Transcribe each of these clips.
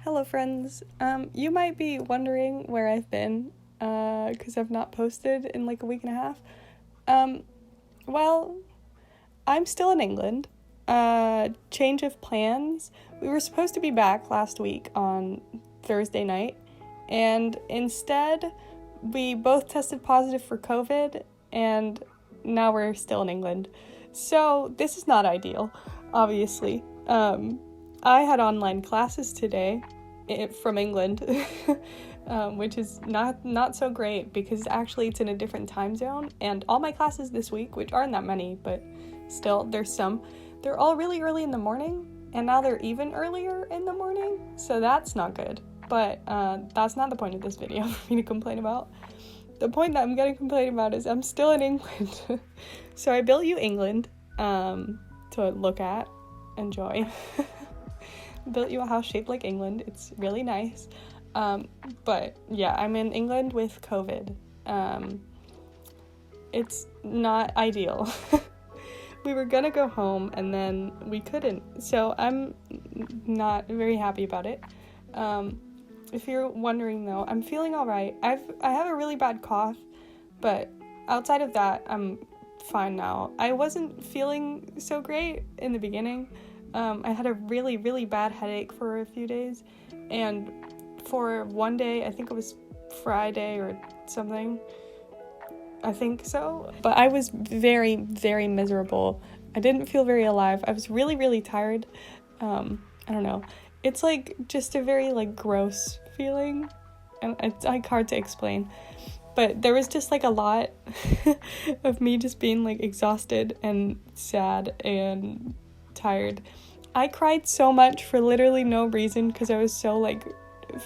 Hello friends, you might be wondering where I've been, because I've not posted in like a week and a half. Well, I'm still in England. Change of plans. We were supposed to be back last week on Thursday night, and instead we both tested positive for COVID, and now we're still in England. So this is not ideal, obviously. I had online classes today from England, which is not so great because actually it's in a different time zone, and all my classes this week, which aren't that many, but still there's some, they're all really early in the morning, and now they're even earlier in the morning, so that's not good. But that's not the point of this video for me to complain about. The point that I'm going to complain about is I'm still in England. So I built you England to look at, enjoy. Built you a house shaped like England. It's really nice. But yeah, I'm in England with COVID. It's not ideal. We were gonna go home and then we couldn't. So I'm not very happy about it. If you're wondering though, I'm feeling all right. I have a really bad cough, but outside of that, I'm fine now. I wasn't feeling so great in the beginning. I had a really, really bad headache for a few days, and for one day, I think it was Friday or something, I think so, but I was very, very miserable. I didn't feel very alive. I was really, really tired. I don't know. It's like just a very like gross feeling, and it's like hard to explain, but there was just like a lot of me just being like exhausted and sad and tired. I cried so much for literally no reason because I was so like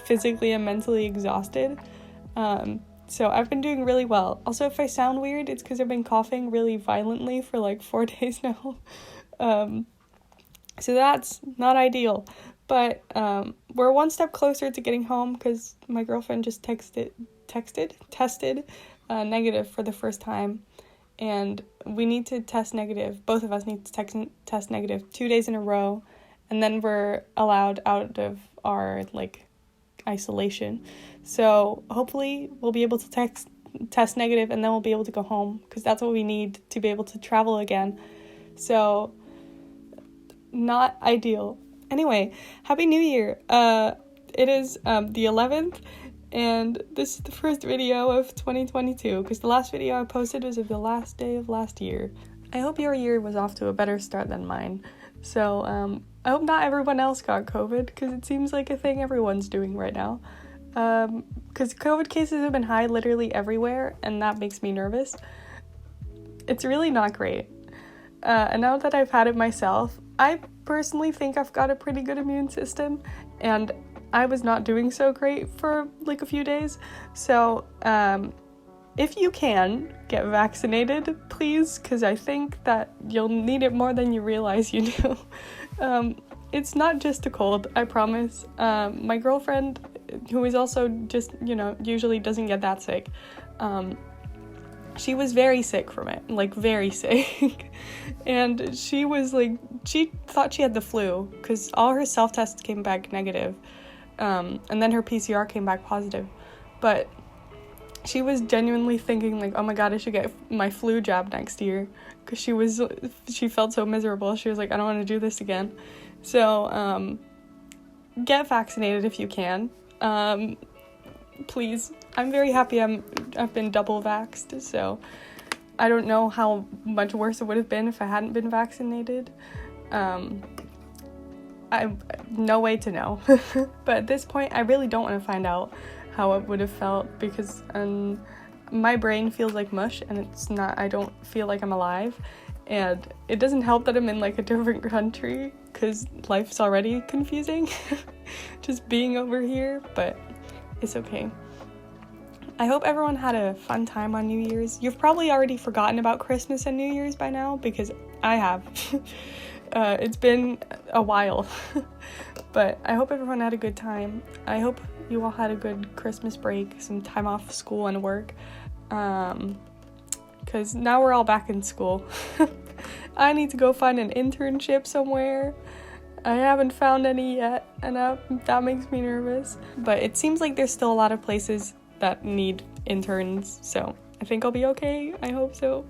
physically and mentally exhausted. So I've been doing really well. Also, if I sound weird, it's because I've been coughing really violently for like 4 days now. So that's not ideal. But we're one step closer to getting home because my girlfriend just tested negative for the first time. And we need to test negative. Both of us need to test negative 2 days in a row. And then we're allowed out of our, like, isolation. So hopefully we'll be able to test negative and then we'll be able to go home. Because that's what we need to be able to travel again. So, not ideal. Anyway, Happy New Year. It is the 11th. And this is the first video of 2022, because the last video I posted was of the last day of last year. I hope your year was off to a better start than mine. So, I hope not everyone else got COVID, because it seems like a thing everyone's doing right now. Because COVID cases have been high literally everywhere, and that makes me nervous. It's really not great. And now that I've had it myself, I personally think I've got a pretty good immune system, and I was not doing so great for like a few days. So if you can get vaccinated, please, because I think that you'll need it more than you realize you do. It's not just a cold, I promise. My girlfriend, who is also just, usually doesn't get that sick, she was very sick from it, like very sick. And she was like, she thought she had the flu because all her self-tests came back negative. And then her PCR came back positive, but she was genuinely thinking like, oh my god, I should get my flu jab next year, because she felt so miserable. She was like, I don't want to do this again. So get vaccinated if you can, please. I'm very happy I've been double vaxxed, so I don't know how much worse it would have been if I hadn't been vaccinated. No way to know. But at this point, I really don't want to find out how it would have felt, because my brain feels like mush, and I don't feel like I'm alive. And it doesn't help that I'm in like a different country, because life's already confusing just being over here, but it's okay. I hope everyone had a fun time on New Year's. You've probably already forgotten about Christmas and New Year's by now, because I have. It's been a while, but I hope everyone had a good time. I hope you all had a good Christmas break, some time off school and work, because now we're all back in school. I need to go find an internship somewhere, I haven't found any yet, and that makes me nervous. But it seems like there's still a lot of places that need interns, so I think I'll be okay. I hope so.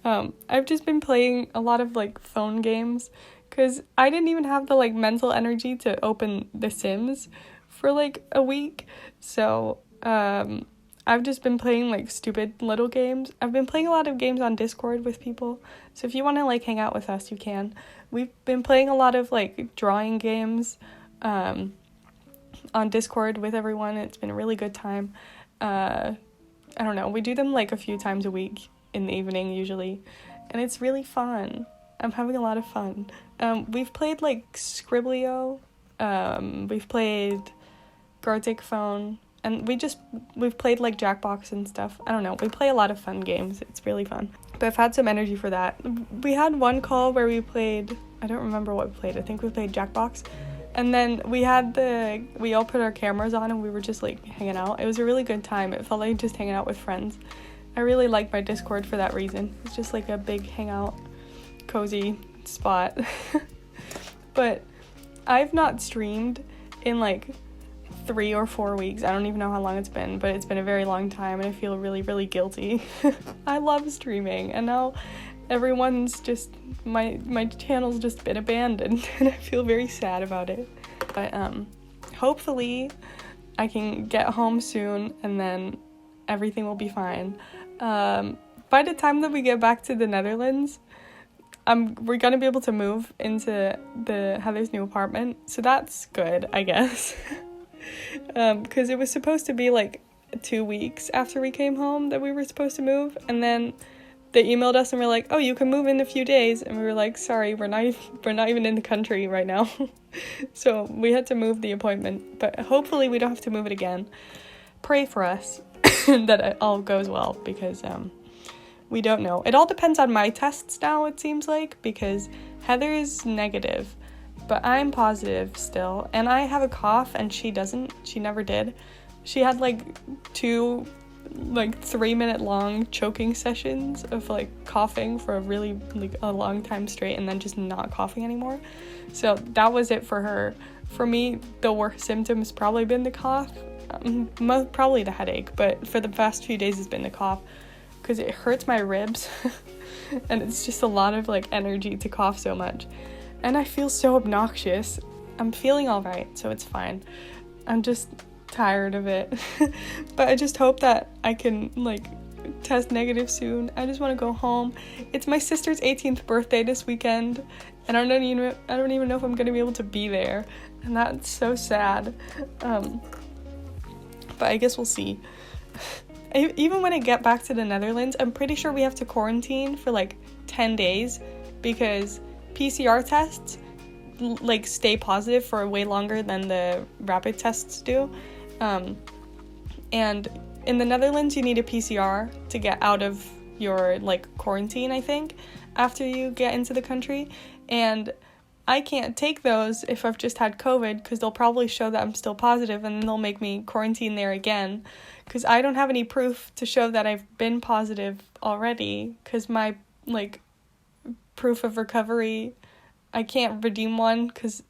I've just been playing a lot of like phone games because I didn't even have the like mental energy to open The Sims for like a week. So I've just been playing like stupid little games. I've been playing a lot of games on Discord with people. So if you want to like hang out with us, you can. We've been playing a lot of like drawing games on Discord with everyone. It's been a really good time. I don't know. We do them like a few times a week in the evening usually, and it's really fun. I'm having a lot of fun. We've played like Scriblio. We've played Gartic Phone. And we've played like Jackbox and stuff. I don't know. We play a lot of fun games. It's really fun. But I've had some energy for that. We had one call where we played, I don't remember what we played. I think we played Jackbox. And then we all put our cameras on and we were just like hanging out. It was a really good time. It felt like just hanging out with friends. I really like my Discord for that reason. It's just like a big hangout, cozy spot. But I've not streamed in like 3 or 4 weeks. I don't even know how long it's been, but it's been a very long time and I feel really, really guilty. I love streaming and now everyone's just, my channel's just been abandoned and I feel very sad about it. But hopefully I can get home soon and then everything will be fine. By the time that we get back to the Netherlands, we're gonna be able to move into Heather's new apartment, so that's good, I guess. Because it was supposed to be like 2 weeks after we came home that we were supposed to move, and then they emailed us and were like, oh, you can move in a few days, and we were like, sorry, we're not even in the country right now. So we had to move the appointment, but hopefully we don't have to move it again. Pray for us that it all goes well, because we don't know. It all depends on my tests now, it seems like, because Heather is negative, but I'm positive still, and I have a cough and she doesn't. She never did. She had like 2 3-minute long choking sessions of like coughing for a really like a long time straight and then just not coughing anymore. So that was it for her. For me, the worst symptoms probably been the cough, probably the headache, but for the past few days it's been the cough because it hurts my ribs and it's just a lot of like energy to cough so much. And I feel so obnoxious. I'm feeling all right, so it's fine. I'm just tired of it. But I just hope that I can like test negative soon. I just want to go home. It's my sister's 18th birthday this weekend, and I don't even know if I'm gonna be able to be there, and that's so sad. But I guess we'll see. Even when I get back to the Netherlands, I'm pretty sure we have to quarantine for like 10 days because PCR tests like stay positive for way longer than the rapid tests do. And in the Netherlands, you need a PCR to get out of your like quarantine, I think, after you get into the country. And I can't take those if I've just had COVID because they'll probably show that I'm still positive and then they'll make me quarantine there again because I don't have any proof to show that I've been positive already because my like proof of recovery, I can't redeem one because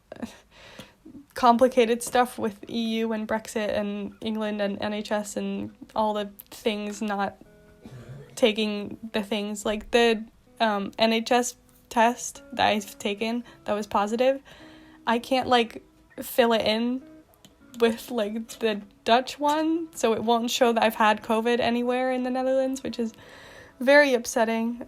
complicated stuff with EU and Brexit and England and NHS and all the things not taking the things like the NHS test that I've taken that was positive. I can't like fill it in with like the Dutch one, so it won't show that I've had COVID anywhere in the Netherlands, which is very upsetting.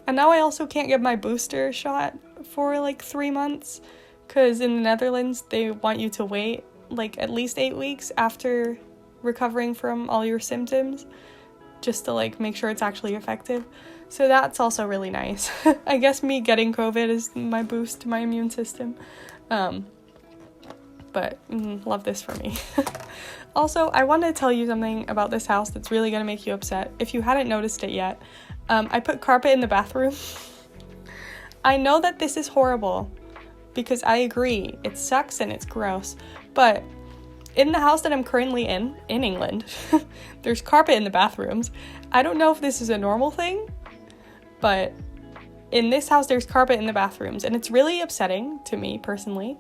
And now I also can't get my booster shot for like 3 months because in the Netherlands they want you to wait like at least 8 weeks after recovering from all your symptoms just to like make sure it's actually effective. So that's also really nice. I guess me getting COVID is my boost to my immune system. But love this for me. Also, I wanted to tell you something about this house that's really going to make you upset. If you hadn't noticed it yet, I put carpet in the bathroom. I know that this is horrible because I agree. It sucks and it's gross. But in the house that I'm currently in England, there's carpet in the bathrooms. I don't know if this is a normal thing, but in this house there's carpet in the bathrooms, and it's really upsetting to me personally,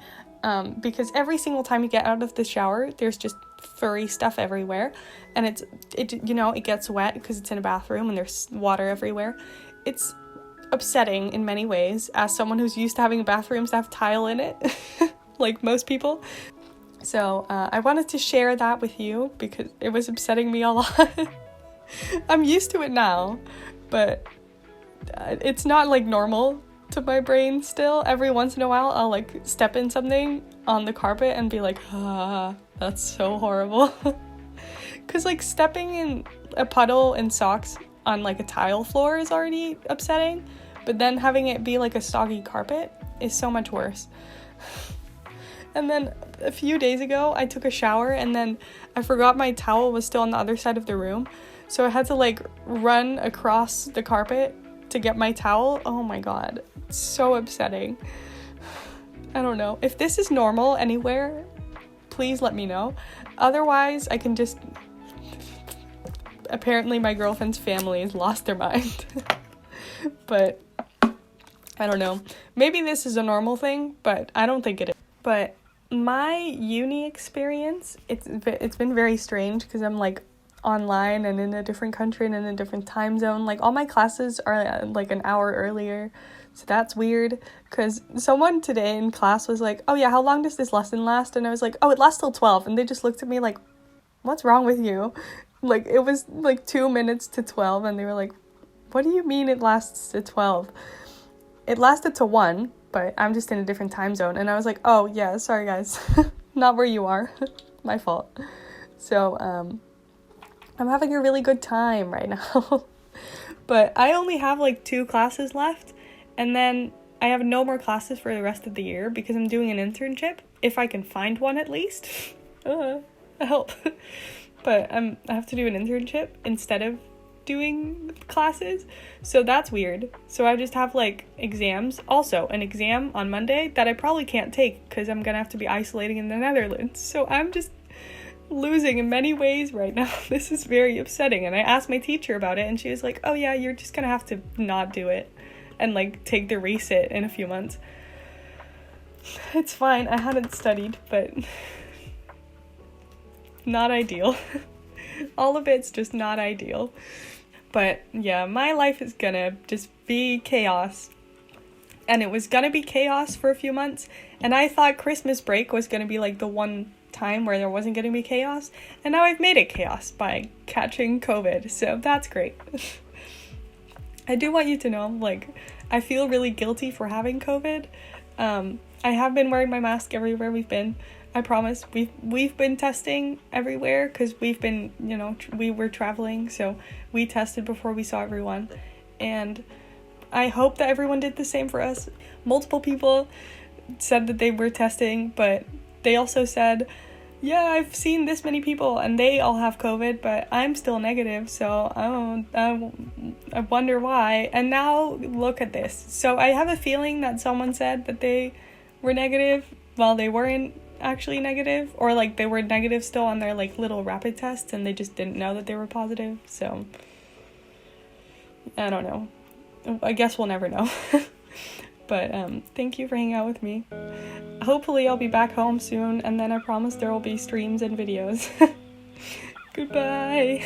because every single time you get out of the shower there's just furry stuff everywhere, and it gets wet because it's in a bathroom and there's water everywhere. It's upsetting in many ways as someone who's used to having bathrooms that have tile in it, like most people. So I wanted to share that with you because it was upsetting me a lot. I'm used to it now, but it's not like normal to my brain still. Every once in a while I'll like step in something on the carpet and be like, that's so horrible. Because like stepping in a puddle in socks on like a tile floor is already upsetting, but then having it be like a soggy carpet is so much worse. And then a few days ago I took a shower and then I forgot my towel was still on the other side of the room, so I had to like run across the carpet to get my towel. Oh my god, it's so upsetting. I don't know if this is normal anywhere, please let me know. Otherwise I can just, apparently my girlfriend's family has lost their mind. But I don't know, maybe this is a normal thing, but I don't think it is. But my uni experience, it's been very strange because I'm like online and in a different country and in a different time zone. Like all my classes are like an hour earlier, so that's weird. Because someone today in class was like, oh yeah, how long does this lesson last? And I was like, oh, it lasts till 12. And they just looked at me like, what's wrong with you? Like it was like 2 minutes to 12, and they were like, what do you mean it lasts to 12? It lasted to 1, but I'm just in a different time zone. And I was like, oh yeah, sorry guys, not where you are. My fault. So I'm having a really good time right now. But I only have like 2 classes left, and then I have no more classes for the rest of the year because I'm doing an internship, if I can find one at least. Help. But I have to do an internship instead of doing classes, so that's weird. So I just have like exams, also an exam on Monday that I probably can't take because I'm gonna have to be isolating in the Netherlands. So I'm just losing in many ways right now. This is very upsetting, and I asked my teacher about it and she was like, oh yeah, you're just gonna have to not do it and like take the resit in a few months. It's fine, I hadn't studied, but not ideal. All of it's just not ideal. But yeah, my life is gonna just be chaos. And it was gonna be chaos for a few months. And I thought Christmas break was gonna be like the one time where there wasn't gonna be chaos. And now I've made it chaos by catching COVID. So that's great. I do want you to know, like, I feel really guilty for having COVID. I have been wearing my mask everywhere we've been. I promise. We've been testing everywhere because we've been, we were traveling, so we tested before we saw everyone. And I hope that everyone did the same for us. Multiple people said that they were testing, but they also said, yeah, I've seen this many people and they all have COVID, but I'm still negative, so I wonder why. And now look at this. So I have a feeling that someone said that they were negative while they weren't actually negative, or like they were negative still on their like little rapid tests and they just didn't know that they were positive. So I don't know, I guess we'll never know. But thank you for hanging out with me. Hopefully I'll be back home soon, and then I promise there will be streams and videos. Goodbye.